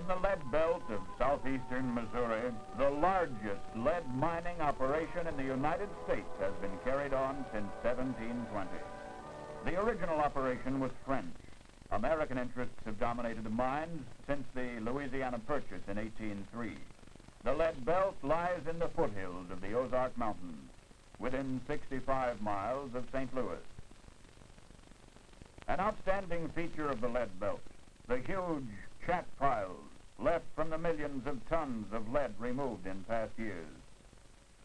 In the lead belt of southeastern Missouri, the largest lead mining operation in the United States has been carried on since 1720. The original operation was French. American interests have dominated the mines since the Louisiana Purchase in 1803. The lead belt lies in the foothills of the Ozark Mountains, within 65 miles of St. Louis. An outstanding feature of the lead belt, the huge chat piles left from the millions of tons of lead removed in past years.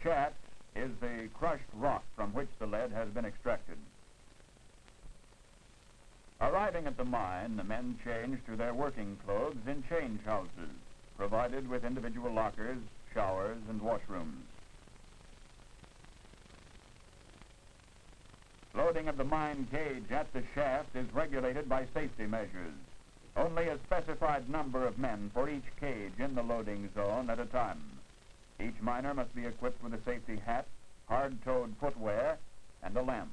Chat is the crushed rock from which the lead has been extracted. Arriving at the mine, the men change to their working clothes in change houses, provided with individual lockers, showers, and washrooms. Loading of the mine cage at the shaft is regulated by safety measures. Only a specified number of men for each cage in the loading zone at a time. Each miner must be equipped with a safety hat, hard-toed footwear, and a lamp.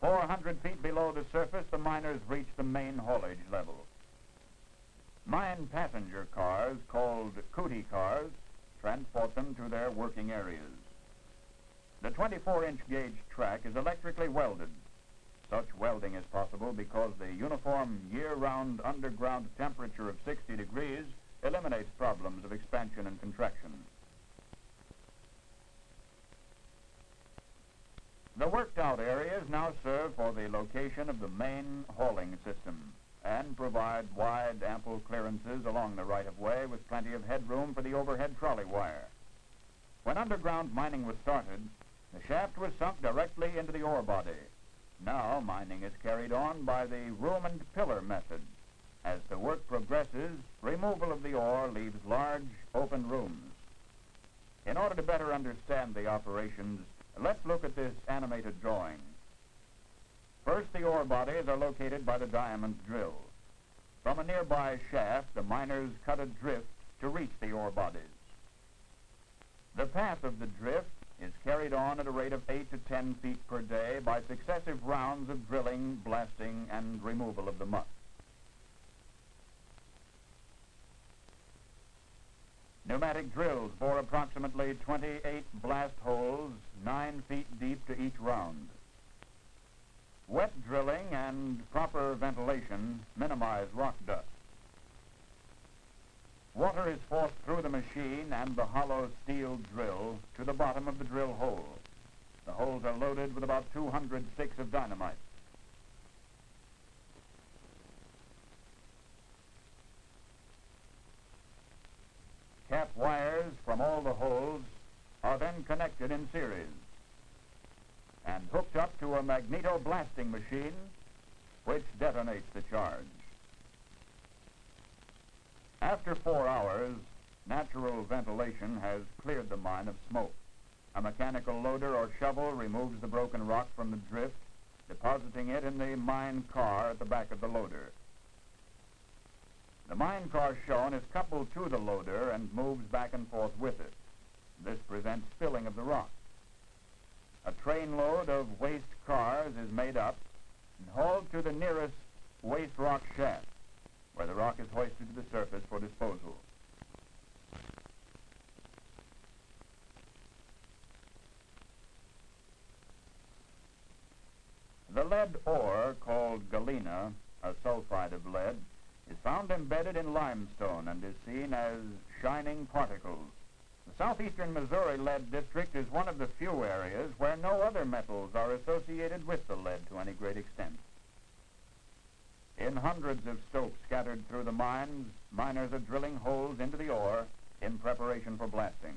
400 feet below the surface, the miners reach the main haulage level. Mine passenger cars, called cootie cars, transport them to their working areas. The 24-inch gauge track is electrically welded. Such welding is possible because the uniform year-round underground temperature of 60 degrees eliminates problems of expansion and contraction. The worked-out areas now serve for the location of the main hauling system and provide wide, ample clearances along the right-of-way with plenty of headroom for the overhead trolley wire. When underground mining was started, the shaft was sunk directly into the ore body. Now mining is carried on by the room and pillar method. As the work progresses, removal of the ore leaves large, open rooms. In order to better understand the operations, let's look at this animated drawing. First, the ore bodies are located by the diamond drill. From a nearby shaft, the miners cut a drift to reach the ore bodies. The path of the drift is carried on at a rate of 8 to 10 feet per day by successive rounds of drilling, blasting, and removal of the muck. Pneumatic drills bore approximately 28 blast holes, 9 feet deep to each round. Wet drilling and proper ventilation minimize rock dust. Water is forced through the machine and the hollow steel drill to the bottom of the drill hole. The holes are loaded with about 200 sticks of dynamite. Cap wires from all the holes are then connected in series and hooked up to a magneto-blasting machine which detonates the charge. After 4 hours, natural ventilation has cleared the mine of smoke. A mechanical loader or shovel removes the broken rock from the drift, depositing it in the mine car at the back of the loader. The mine car shown is coupled to the loader and moves back and forth with it. This prevents spilling of the rock. A trainload of waste cars is made up and hauled to the nearest waste rock shaft, where the rock is hoisted to the surface for disposal. The lead ore, called galena, a sulfide of lead, is found embedded in limestone and is seen as shining particles. The southeastern Missouri lead district is one of the few areas where no other metals are associated with the lead to any great extent. In hundreds of stopes scattered through the mines, miners are drilling holes into the ore in preparation for blasting.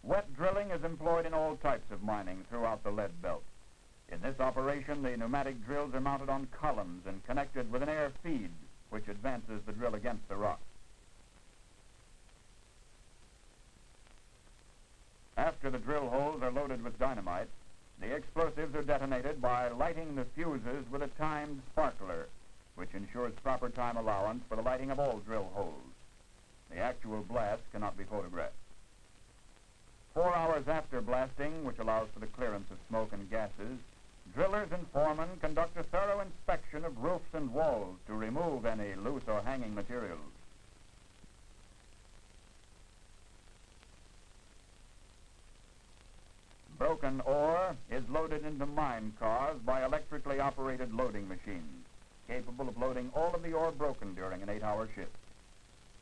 Wet drilling is employed in all types of mining throughout the lead belt. In this operation, the pneumatic drills are mounted on columns and connected with an air feed, which advances the drill against the rock. After the drill holes are loaded with dynamite, the explosives are detonated by lighting the fuses with a timed sparkler, which ensures proper time allowance for the lighting of all drill holes. The actual blast cannot be photographed. 4 hours after blasting, which allows for the clearance of smoke and gases, Drillers and foremen conduct a thorough inspection of roofs and walls to remove any loose or hanging materials. Broken ore is loaded into mine cars by electrically operated loading machines, capable of loading all of the ore broken during an 8-hour shift.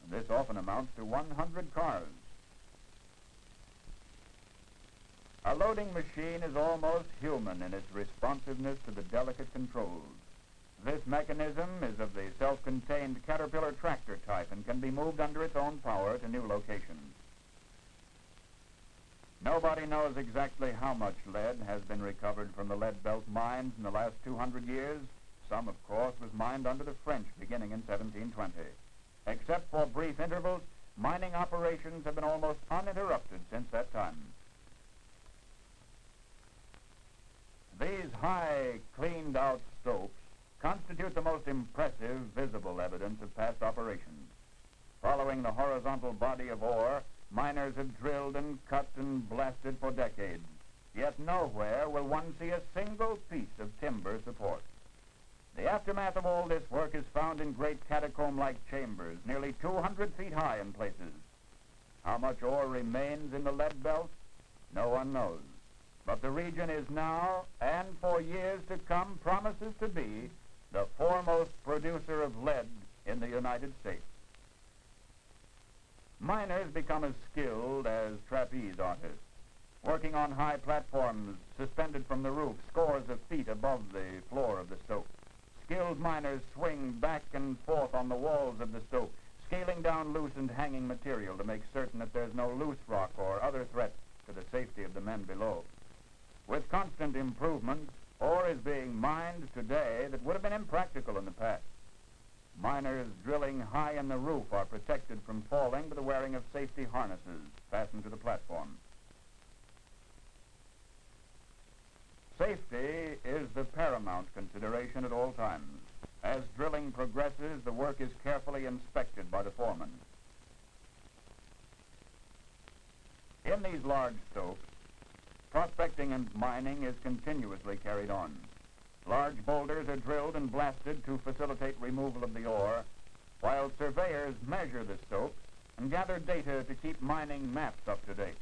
And this often amounts to 100 cars. A loading machine is almost human in its responsiveness to the delicate controls. This mechanism is of the self-contained Caterpillar tractor type and can be moved under its own power to new locations. Nobody knows exactly how much lead has been recovered from the lead belt mines in the last 200 years. Some, of course, was mined under the French beginning in 1720. Except for brief intervals, mining operations have been almost uninterrupted since that time. These high, cleaned-out stopes constitute the most impressive visible evidence of past operations. Following the horizontal body of ore, miners have drilled and cut and blasted for decades, yet nowhere will one see a single piece of timber support. The aftermath of all this work is found in great catacomb-like chambers, nearly 200 feet high in places. How much ore remains in the lead belt? No one knows. But the region is now, and for years to come, promises to be the foremost producer of lead in the United States. Miners become as skilled as trapeze artists, working on high platforms suspended from the roof scores of feet above the floor of the stope. Skilled miners swing back and forth on the walls of the stope, scaling down loose and hanging material to make certain that there's no loose rock or other threat to the safety of the men below. With constant improvements, ore is being mined today that would have been impractical in the past. Miners drilling high in the roof are protected from falling by the wearing of safety harnesses fastened to the platform. Safety is the paramount consideration at all times. As drilling progresses, the work is carefully inspected by the foreman. In these large stopes, prospecting and mining is continuously carried on. Large boulders are drilled and blasted to facilitate removal of the ore, while surveyors measure the stopes and gather data to keep mining maps up to date.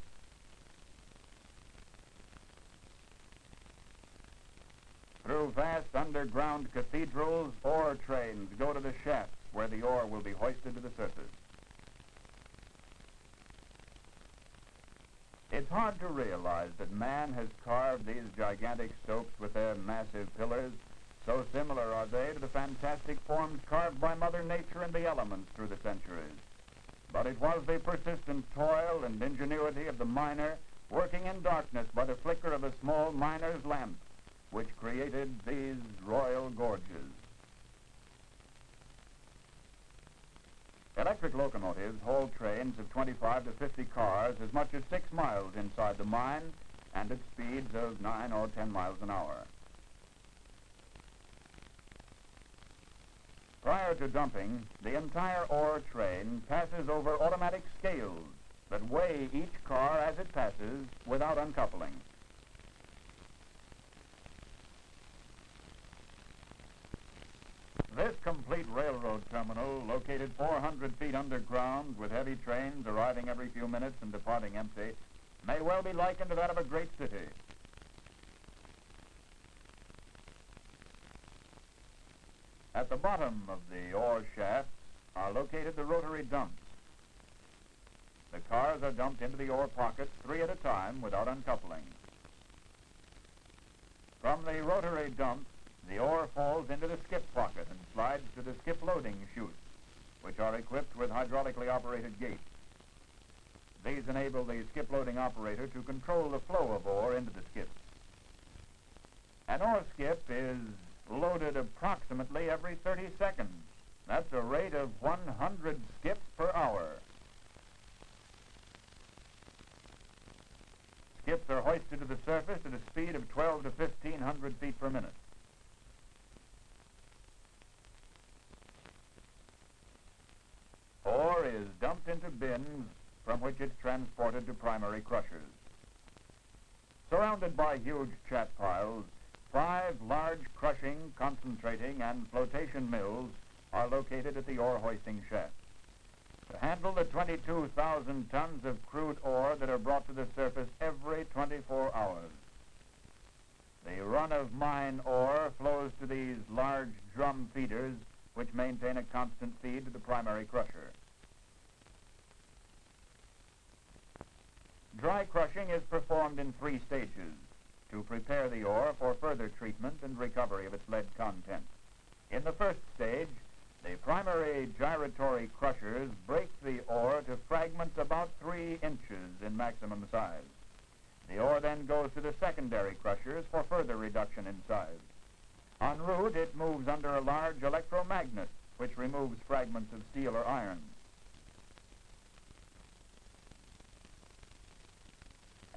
Through vast underground cathedrals, ore trains go to the shafts where the ore will be hoisted to the surface. It's hard to realize that man has carved these gigantic stopes with their massive pillars. So similar are they to the fantastic forms carved by Mother Nature and the elements through the centuries. But it was the persistent toil and ingenuity of the miner, working in darkness by the flicker of a small miner's lamp, which created these royal gorges. Electric locomotives haul trains of 25 to 50 cars as much as 6 miles inside the mine and at speeds of 9 or 10 miles an hour. Prior to dumping, the entire ore train passes over automatic scales that weigh each car as it passes without uncoupling. This complete railroad terminal, located 400 feet underground with heavy trains arriving every few minutes and departing empty, may well be likened to that of a great city. At the bottom of the ore shafts are located the rotary dumps. The cars are dumped into the ore pockets 3 at a time without uncoupling. From the rotary dumps, the ore falls into the skip pocket and slides to the skip loading chutes, which are equipped with hydraulically operated gates. These enable the skip loading operator to control the flow of ore into the skips. An ore skip is loaded approximately every 30 seconds. That's a rate of 100 skips per hour. Skips are hoisted to the surface at a speed of 12 to 1,500 feet per minute. Ore is dumped into bins from which it's transported to primary crushers. Surrounded by huge chat piles, 5 large crushing, concentrating, and flotation mills are located at the ore hoisting shaft. To handle the 22,000 tons of crude ore that are brought to the surface every 24 hours. The run-of-mine ore flows to these large drum feeders, which maintain a constant feed to the primary crusher. Dry crushing is performed in 3 stages to prepare the ore for further treatment and recovery of its lead content. In the first stage, the primary gyratory crushers break the ore to fragments about 3 inches in maximum size. The ore then goes to the secondary crushers for further reduction in size. En route, it moves under a large electromagnet, which removes fragments of steel or iron.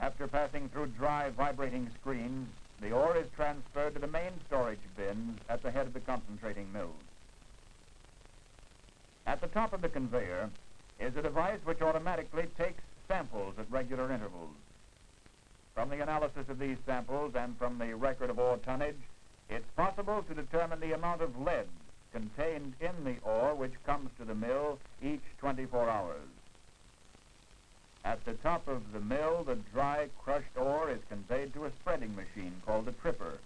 After passing through dry vibrating screens, the ore is transferred to the main storage bins at the head of the concentrating mills. At the top of the conveyor is a device which automatically takes samples at regular intervals. From the analysis of these samples and from the record of ore tonnage, it's possible to determine the amount of lead contained in the ore which comes to the mill each 24 hours. At the top of the mill, the dry crushed ore is conveyed to a spreading machine called a tripper,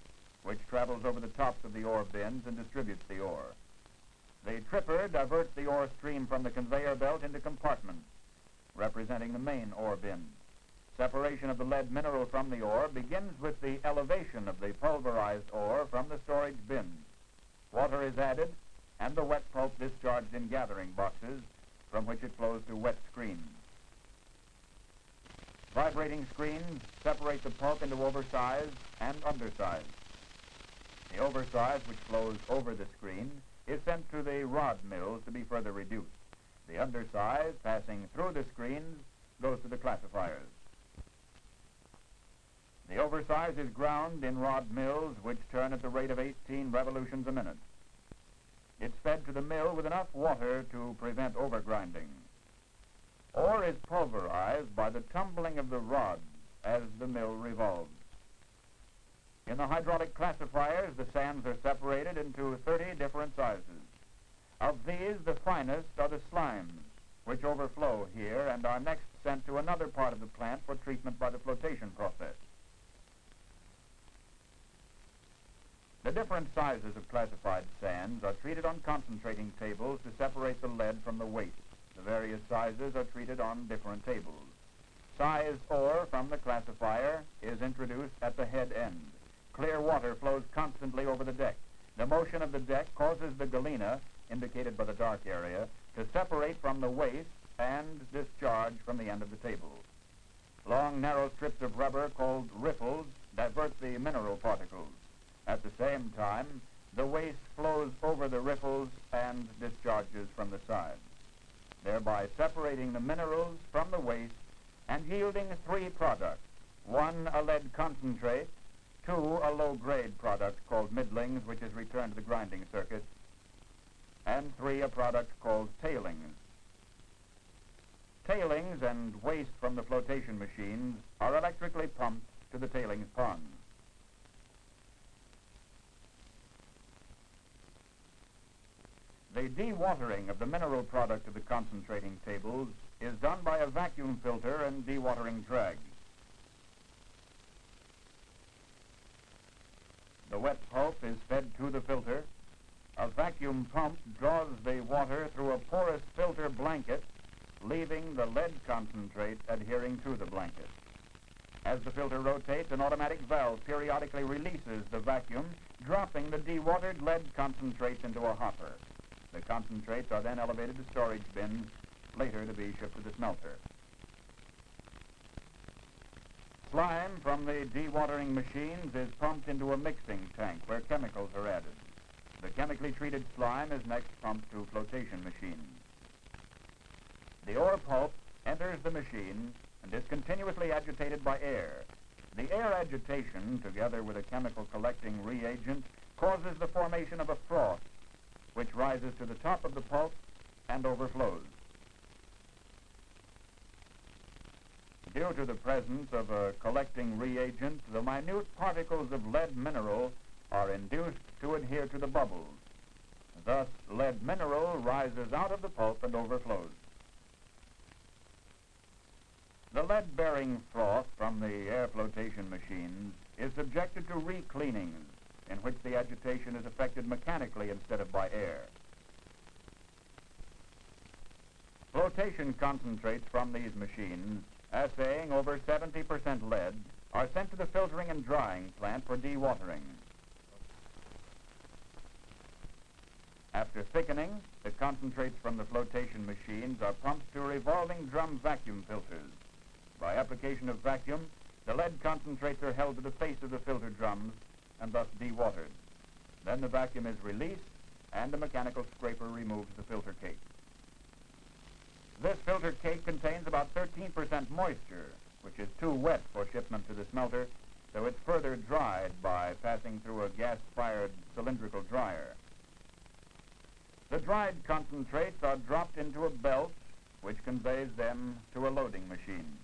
which travels over the tops of the ore bins and distributes the ore. The tripper diverts the ore stream from the conveyor belt into compartments, representing the main ore bins. Separation of the lead mineral from the ore begins with the elevation of the pulverized ore from the storage bins. Water is added, and the wet pulp discharged in gathering boxes, from which it flows to wet screens. Vibrating screens separate the pulp into oversized and undersized. The oversized, which flows over the screen, is sent to the rod mills to be further reduced. The undersized, passing through the screens, goes to the classifiers. The oversized is ground in rod mills, which turn at the rate of 18 revolutions a minute. It's fed to the mill with enough water to prevent overgrinding. Ore is pulverized by the tumbling of the rods as the mill revolves. In the hydraulic classifiers, the sands are separated into 30 different sizes. Of these, the finest are the slimes, which overflow here and are next sent to another part of the plant for treatment by the flotation process. The different sizes of classified sands are treated on concentrating tables to separate the lead from the waste. The various sizes are treated on different tables. Sized ore from the classifier is introduced at the head end. Clear water flows constantly over the deck. The motion of the deck causes the galena, indicated by the dark area, to separate from the waste and discharge from the end of the table. Long, narrow strips of rubber called riffles divert the mineral particles. At the same time, the waste flows over the riffles and discharges from the sides, thereby separating the minerals from the waste and yielding 3 products. 1, a lead concentrate. 2, a low-grade product called middlings, which is returned to the grinding circuit. And 3, a product called tailings. Tailings and waste from the flotation machines are electrically pumped to the tailings ponds. The dewatering of the mineral product of the concentrating tables is done by a vacuum filter and dewatering drag. The wet pulp is fed to the filter. A vacuum pump draws the water through a porous filter blanket, leaving the lead concentrate adhering to the blanket. As the filter rotates, an automatic valve periodically releases the vacuum, dropping the dewatered lead concentrates into a hopper. The concentrates are then elevated to storage bins, later to be shipped to the smelter. Slime from the dewatering machines is pumped into a mixing tank where chemicals are added. The chemically treated slime is next pumped to flotation machines. The ore pulp enters the machine and is continuously agitated by air. The air agitation, together with a chemical collecting reagent, causes the formation of a froth, which rises to the top of the pulp and overflows. Due to the presence of a collecting reagent, the minute particles of lead mineral are induced to adhere to the bubbles. Thus, lead mineral rises out of the pulp and overflows. The lead-bearing froth from the air flotation machines is subjected to re-cleanings, in which the agitation is effected mechanically instead of by air. Flotation concentrates from these machines, assaying over 70% lead, are sent to the filtering and drying plant for dewatering. After thickening, the concentrates from the flotation machines are pumped to revolving drum vacuum filters. By application of vacuum, the lead concentrates are held to the face of the filter drums and thus dewatered. Then the vacuum is released and a mechanical scraper removes the filter cake. This filter cake contains about 13% moisture, which is too wet for shipment to the smelter, so it's further dried by passing through a gas-fired cylindrical dryer. The dried concentrates are dropped into a belt, which conveys them to a loading machine.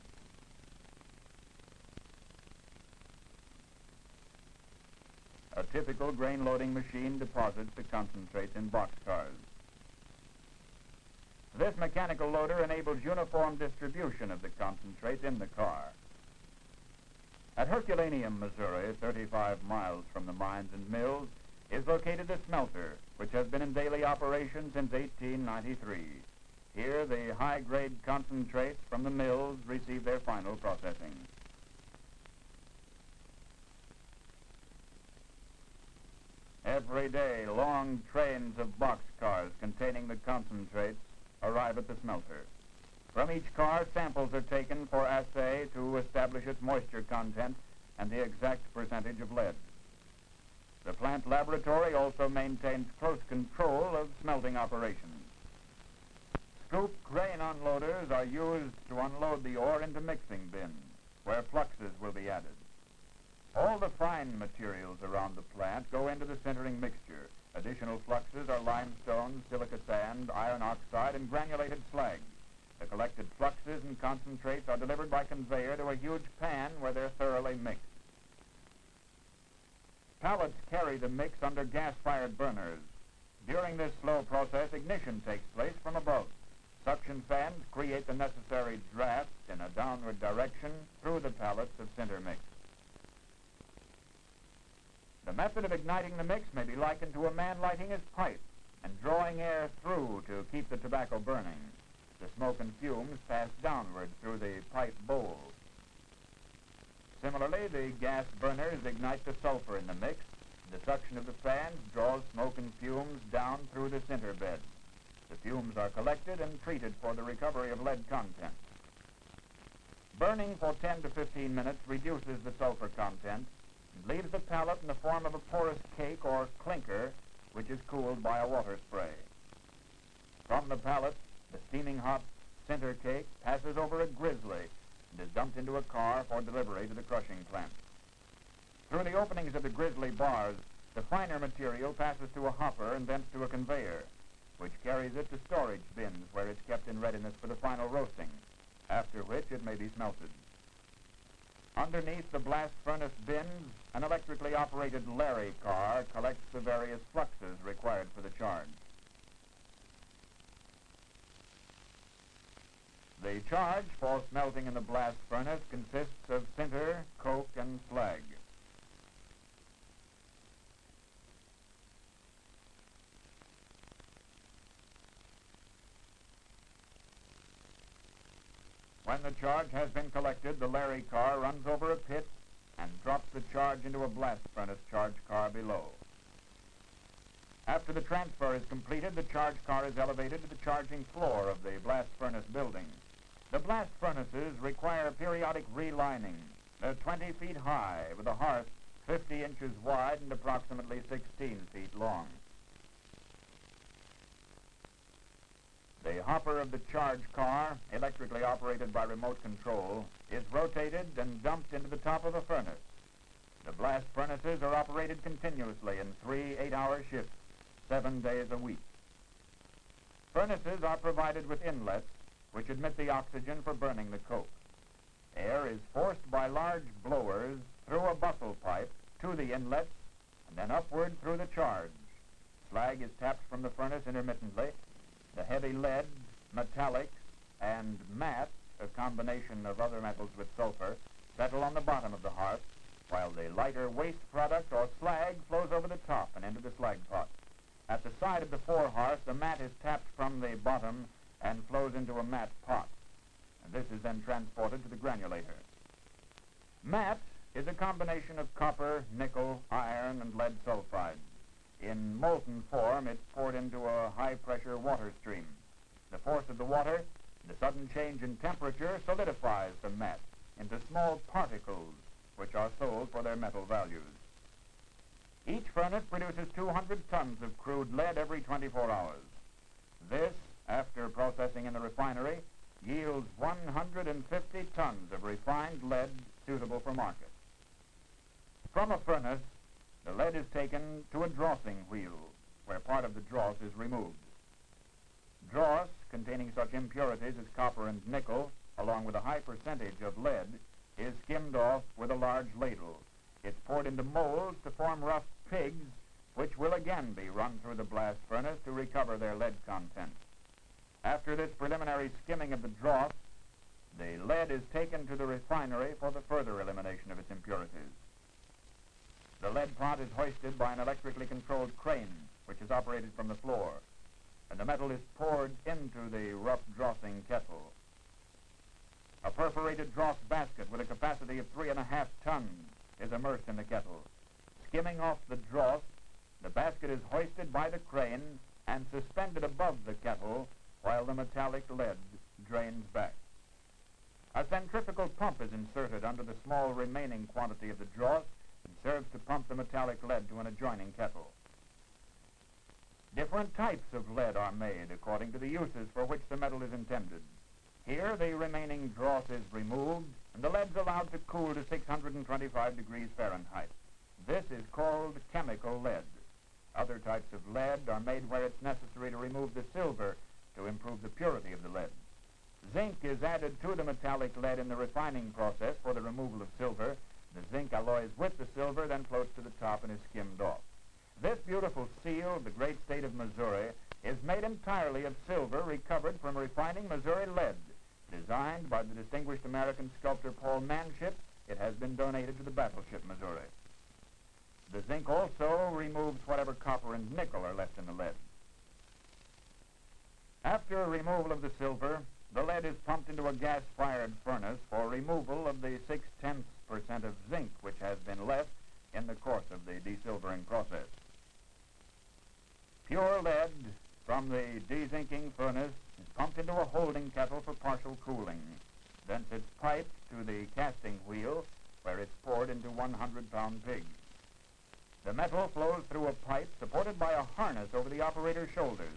A typical grain loading machine deposits the concentrates in boxcars. This mechanical loader enables uniform distribution of the concentrates in the car. At Herculaneum, Missouri, 35 miles from the mines and mills, is located the smelter, which has been in daily operation since 1893. Here, the high-grade concentrates from the mills receive their final processing. Every day, long trains of boxcars containing the concentrates arrive at the smelter. From each car, samples are taken for assay to establish its moisture content and the exact percentage of lead. The plant laboratory also maintains close control of smelting operations. Scoop grain unloaders are used to unload the ore into mixing bins, where fluxes will be added. All the fine materials around the plant go into the sintering mixture. Additional fluxes are limestone, silica sand, iron oxide, and granulated slag. The collected fluxes and concentrates are delivered by conveyor to a huge pan where they're thoroughly mixed. Pallets carry the mix under gas-fired burners. During this slow process, ignition takes place from above. Suction fans create the necessary draft in a downward direction through the pallets of sinter mix. The method of igniting the mix may be likened to a man lighting his pipe and drawing air through to keep the tobacco burning. The smoke and fumes pass downward through the pipe bowl. Similarly, the gas burners ignite the sulfur in the mix. The suction of the fans draws smoke and fumes down through the sinter bed. The fumes are collected and treated for the recovery of lead content. Burning for 10 to 15 minutes reduces the sulfur content and leaves the pellet in the form of a porous cake or clinker, which is cooled by a water spray. From the pellet, the steaming hot sinter cake passes over a grizzly and is dumped into a car for delivery to the crushing plant. Through the openings of the grizzly bars, the finer material passes to a hopper and thence to a conveyor, which carries it to storage bins where it's kept in readiness for the final roasting, after which it may be smelted. Underneath the blast furnace bins, an electrically operated Larry car collects the various fluxes required for the charge. The charge for smelting in the blast furnace consists of sinter, coke, and slag. When the charge has been collected, the Larry car runs over a pit and drops the charge into a blast furnace charge car below. After the transfer is completed, the charge car is elevated to the charging floor of the blast furnace building. The blast furnaces require periodic relining. They're 20 feet high, with a hearth 50 inches wide and approximately 16 feet long. The hopper of the charge car, electrically operated by remote control, is rotated and dumped into the top of a furnace. The blast furnaces are operated continuously in 3 8-hour shifts, 7 days a week. Furnaces are provided with inlets which admit the oxygen for burning the coke. Air is forced by large blowers through a bustle pipe to the inlets and then upward through the charge. Slag is tapped from the furnace intermittently. The heavy lead, metallic, and matte, a combination of other metals with sulfur, settle on the bottom of the hearth, while the lighter waste product or slag flows over the top and into the slag pot. At the side of the forehearth, the matte is tapped from the bottom and flows into a matte pot. And this is then transported to the granulator. Matte is a combination of copper, nickel, iron, and lead sulfide. In molten form, it's poured into a high-pressure water stream. The force of the water, the sudden change in temperature, solidifies the matte into small particles, which are sold for their metal values. Each furnace produces 200 tons of crude lead every 24 hours. This, after processing in the refinery, yields 150 tons of refined lead suitable for market. From a furnace, the lead is taken to a drossing wheel, where part of the dross is removed. Dross, containing such impurities as copper and nickel, along with a high percentage of lead, is skimmed off with a large ladle. It's poured into molds to form rough pigs, which will again be run through the blast furnace to recover their lead content. After this preliminary skimming of the dross, the lead is taken to the refinery for the further elimination of its impurities. The lead pot is hoisted by an electrically controlled crane, which is operated from the floor, and the metal is poured into the rough drossing kettle. A perforated dross basket with a capacity of 3.5 tons is immersed in the kettle. Skimming off the dross, the basket is hoisted by the crane and suspended above the kettle while the metallic lead drains back. A centrifugal pump is inserted under the small remaining quantity of the dross and serves to pump the metallic lead to an adjoining kettle. Different types of lead are made according to the uses for which the metal is intended. Here, the remaining dross is removed, and the lead's allowed to cool to 625 degrees Fahrenheit. This is called chemical lead. Other types of lead are made where it's necessary to remove the silver to improve the purity of the lead. Zinc is added to the metallic lead in the refining process for the removal of silver. The zinc alloys with the silver, then floats to the top and is skimmed off. This beautiful seal of the great state of Missouri is made entirely of silver recovered from refining Missouri lead. Designed by the distinguished American sculptor Paul Manship, it has been donated to the battleship Missouri. The zinc also removes whatever copper and nickel are left in the lead. After removal of the silver, the lead is pumped into a gas-fired furnace for removal of the 0.6% of zinc which has been left in the course of the desilvering process. Pure lead from the dezinking furnace is pumped into a holding kettle for partial cooling. Thence it's piped to the casting wheel, where it's poured into 100-pound pigs. The metal flows through a pipe supported by a harness over the operator's shoulders.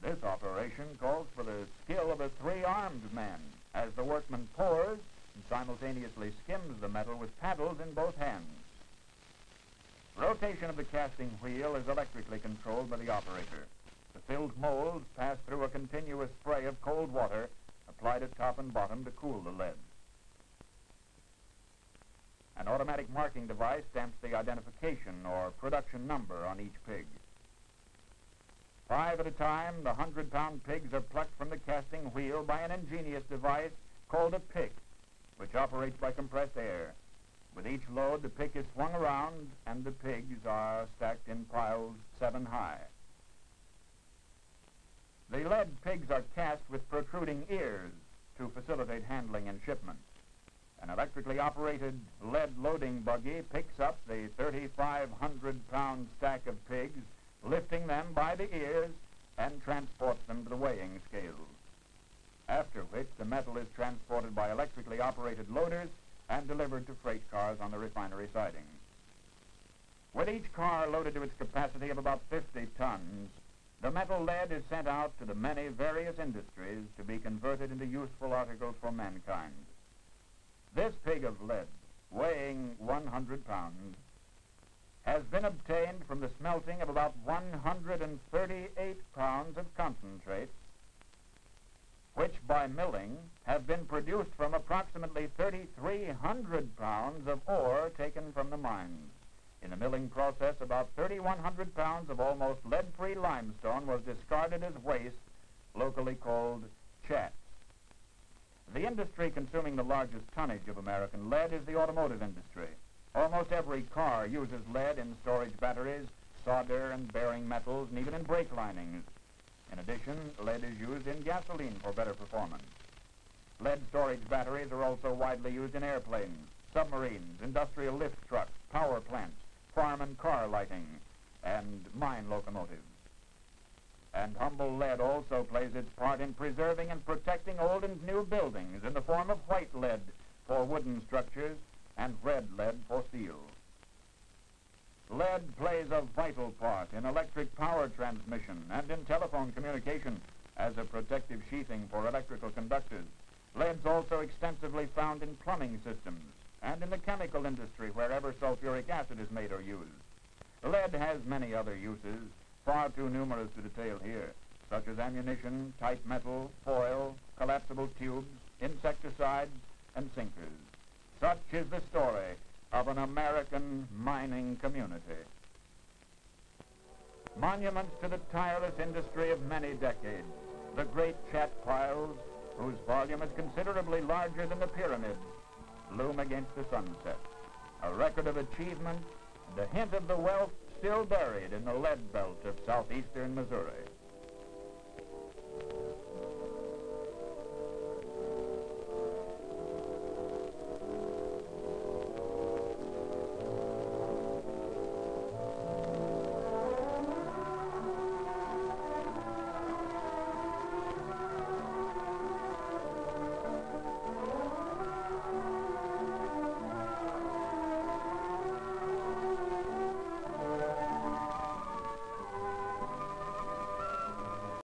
This operation calls for the skill of a three-armed man, as the workman pours and simultaneously skims the metal with paddles in both hands. Rotation of the casting wheel is electrically controlled by the operator. The filled molds pass through a continuous spray of cold water applied at top and bottom to cool the lead. An automatic marking device stamps the identification or production number on each pig. 5 at a time, the 100-pound pigs are plucked from the casting wheel by an ingenious device called a pick, which operates by compressed air. With each load, the pick is swung around, and the pigs are stacked in piles 7 high. The lead pigs are cast with protruding ears to facilitate handling and shipment. An electrically operated lead loading buggy picks up the 3,500-pound stack of pigs, lifting them by the ears, and transports them to the weighing scales. After which, the metal is transported by electrically operated loaders and delivered to freight cars on the refinery siding. With each car loaded to its capacity of about 50 tons, the metal lead is sent out to the many various industries to be converted into useful articles for mankind. This pig of lead, weighing 100 pounds, has been obtained from the smelting of about 138 pounds of concentrates, which by milling have been produced from approximately 3,300 pounds of ore taken from the mines. In the milling process, about 3,100 pounds of almost lead-free limestone was discarded as waste, locally called chat. The industry consuming the largest tonnage of American lead is the automotive industry. Almost every car uses lead in storage batteries, solder and bearing metals, and even in brake linings. In addition, lead is used in gasoline for better performance. Lead storage batteries are also widely used in airplanes, submarines, industrial lift trucks, power plants, farm and car lighting, and mine locomotives. And humble lead also plays its part in preserving and protecting old and new buildings in the form of white lead for wooden structures and red lead for steel. Lead plays a vital part in electric power transmission and in telephone communication as a protective sheathing for electrical conductors. Lead's also extensively found in plumbing systems and in the chemical industry wherever sulfuric acid is made or used. Lead has many other uses, far too numerous to detail here, such as ammunition, type metal, foil, collapsible tubes, insecticides, and sinkers. Such is the story of an American mining community. Monuments to the tireless industry of many decades, the great chat piles, whose volume is considerably larger than the pyramids, loom against the sunset, a record of achievement, the hint of the wealth still buried in the lead belt of southeastern Missouri.